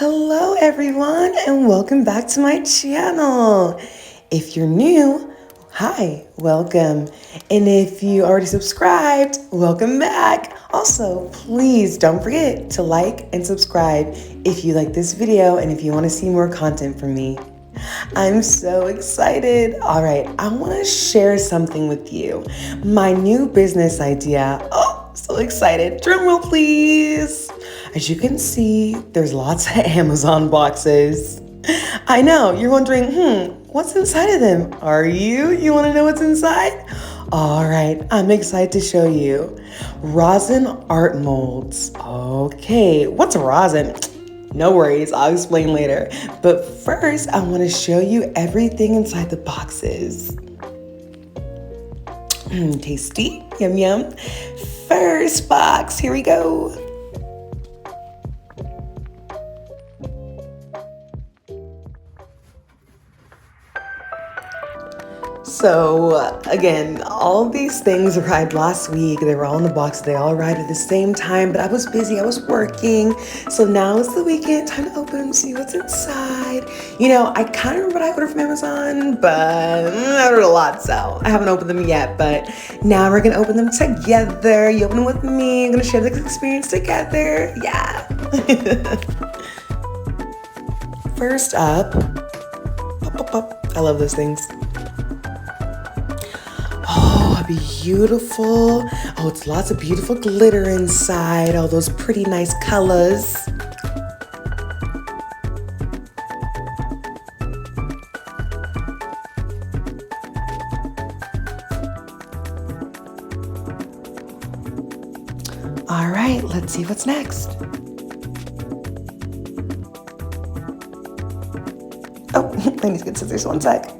Hello everyone and welcome back to my channel. If you're new, hi, welcome. And if you already subscribed, welcome back. Also, please don't forget to like and subscribe if you like this video and if you want to see more content from me. I'm so excited. All right, I want to share something with you. My new business idea. Oh, so excited. Drum roll, please. As you can see, there's lots of Amazon boxes. I know, you're wondering, what's inside of them? Are you? You want to know what's inside? All right, I'm excited to show you. Rosin art molds. Okay, what's rosin? No worries, I'll explain later. But first, I want to show you everything inside the boxes. Tasty, yum yum. First box, here we go. So again, all of these things arrived last week. They were all in the box. They all arrived at the same time, but I was busy. I was working. So now it's the weekend. Time to open them, see what's inside. You know, I kind of remember what I ordered from Amazon, but I ordered a lot, so I haven't opened them yet. But now we're going to open them together. You open them with me. I'm going to share this experience together. Yeah. First up, I love those things. Oh, beautiful. Oh, it's lots of beautiful glitter inside. All those pretty nice colors. All right, let's see what's next. Oh, I need to get scissors, one sec.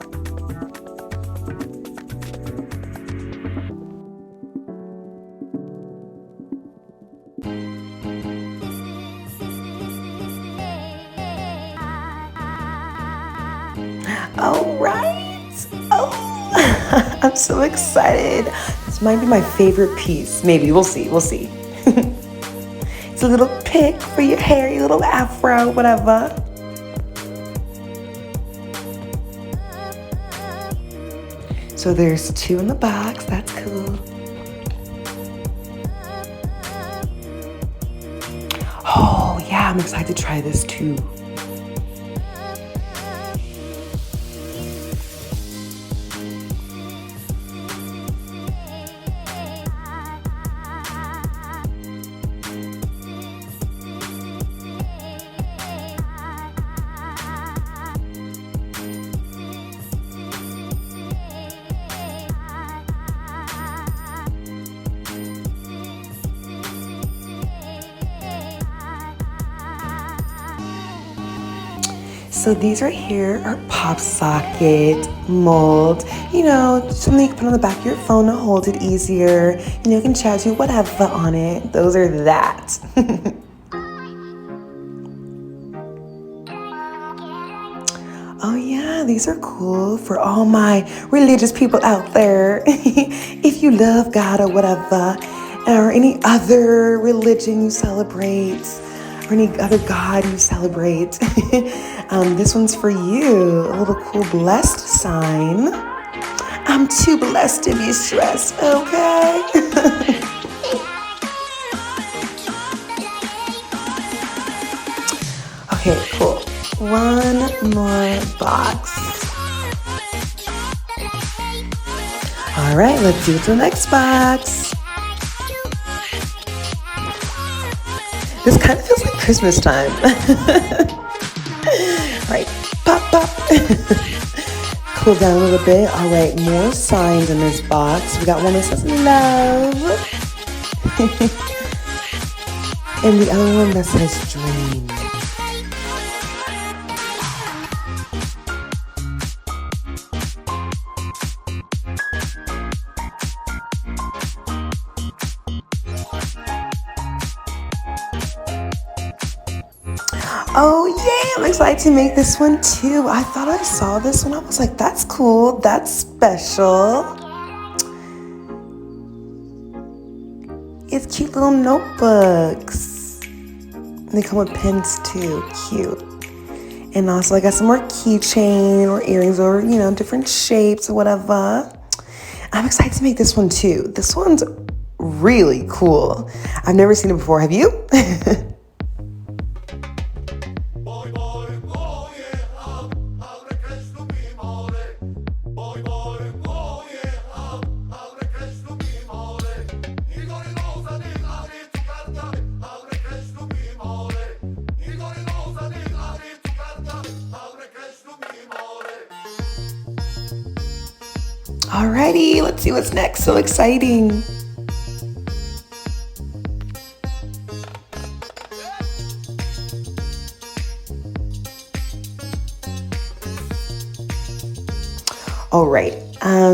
All right. Oh, I'm so excited. This might be my favorite piece. Maybe, we'll see, we'll see. It's a little pick for your hair, your little afro, whatever. So there's two in the box, that's cool. Oh yeah, I'm excited to try this too. So these right here are pop socket mold, you know, something you can put on the back of your phone to hold it easier. You know, you can chat to whatever on it. Those are that. Oh yeah, these are cool for all my religious people out there. If you love God or whatever, or any other religion you celebrate, or any other God you celebrate, this one's for you. A little cool blessed sign. I'm too blessed to be stressed, okay? Okay, cool. One more box. All right, let's do the next box. This kind of feels like Christmas time. All right, pop, pop. Cool down a little bit. All right, more signs in this box. We got one that says love. And the other one that says dream. Oh yeah, I'm excited to make this one too. I thought I saw this one. I was like, that's cool. That's special. It's cute little notebooks. And they come with pins too, cute. And also I got some more keychain or earrings or, different shapes or whatever. I'm excited to make this one too. This one's really cool. I've never seen it before. Have you? Alrighty, let's see what's next. So exciting. All right,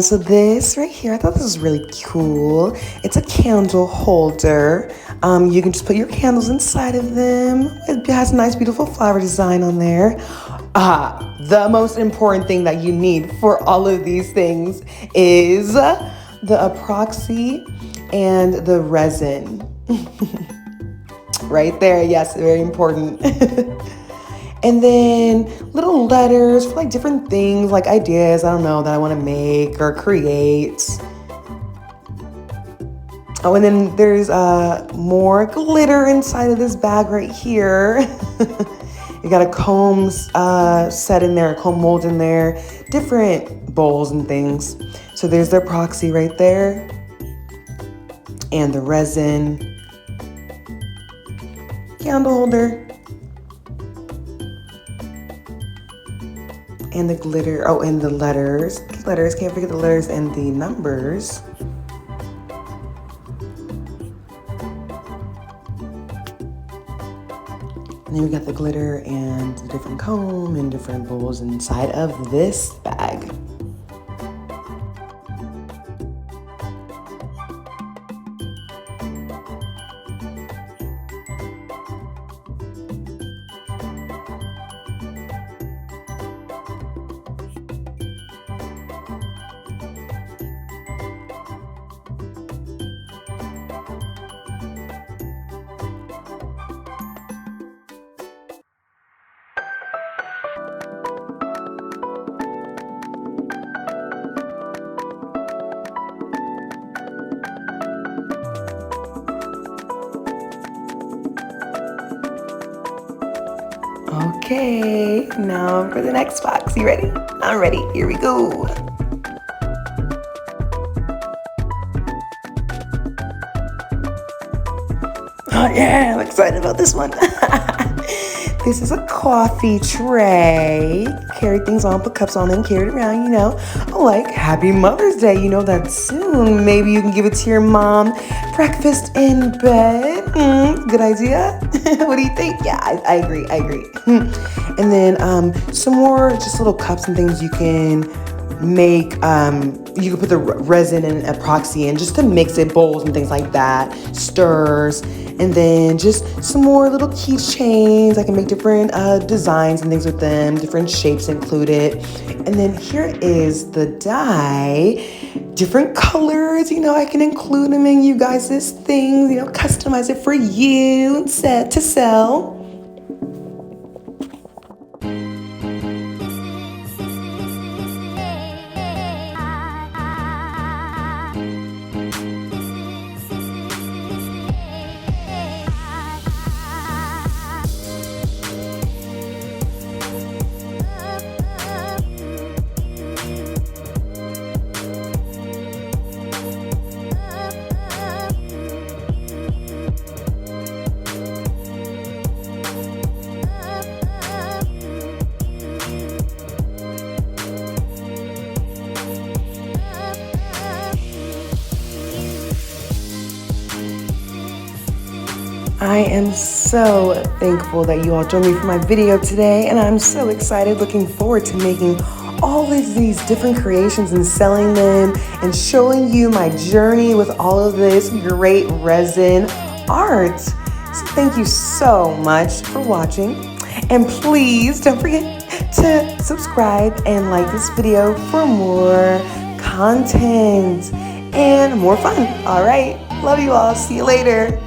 so this right here, I thought this was really cool. It's a candle holder. You can just put your candles inside of them. It has a nice, beautiful flower design on there. The most important thing that you need for all of these things is the epoxy and the resin. Right there, yes, very important. And then little letters for like different things, like ideas, I don't know, that I want to make or create. Oh, and then there's more glitter inside of this bag right here. You got a comb set in there, a comb mold in there, different bowls and things. So there's the epoxy right there, and the resin, candle holder, and the glitter. Oh, and the letters. Letters, can't forget the letters and the numbers. And then we got the glitter and the different comb and different bowls inside of this bag. Okay, now for the next box. You ready? I'm ready. Here we go. Oh yeah, I'm excited about this one. This is a coffee tray. Carry things on, put cups on, and carry it around, Like Happy Mother's Day, that soon. Maybe you can give it to your mom. Breakfast in bed. Good idea. What do you think? Yeah, I agree. And then some more just little cups and things you can make. You can put the resin and epoxy in just to mix it, bowls and things like that, stirs. And then just some more little keychains. I can make different designs and things with them, different shapes included. And then here is the die, different colors. I can include them in you guys' things, customize it for you, set to sell. I am so thankful that you all joined me for my video today, and I'm so excited, looking forward to making all of these different creations and selling them and showing you my journey with all of this great resin art. So thank you so much for watching, and please don't forget to subscribe and like this video for more content and more fun. All right, love you all. See you later.